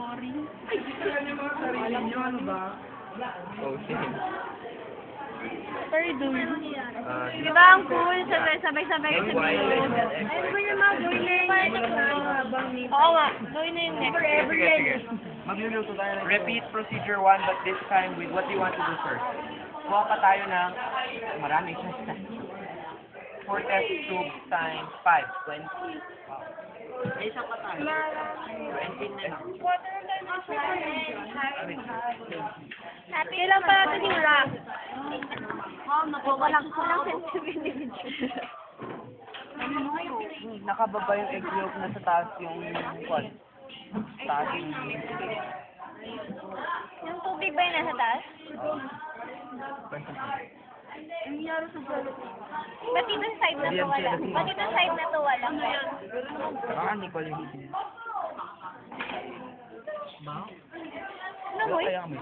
boring. Kaya niyo mga sarili niyo, ano ba? Oh, shit. Pero doon. Di Di ba ang cool? Sabay-sabay sa video. Ano ba yung mga gawin na yun? Oo nga. Gawin na yung next. Forever yan. Magluluto tayo ng Repeat procedure 1, but this time with what do you want to do first? Kuha pa tayo ng marami. 4 test tubes times 5. 20. Isa pa tayo. 20 na lang. Happy lang pala ito yung rock. Walang sensibility. Nakababa yung egg yolk na sa taas yung what? Taas yung Yung tubig ba yung nasa taas? Ba't dito sa side na to wala? Ba't dito sa side na to wala? Baka Nicole yung Ano mo eh? kaya kami.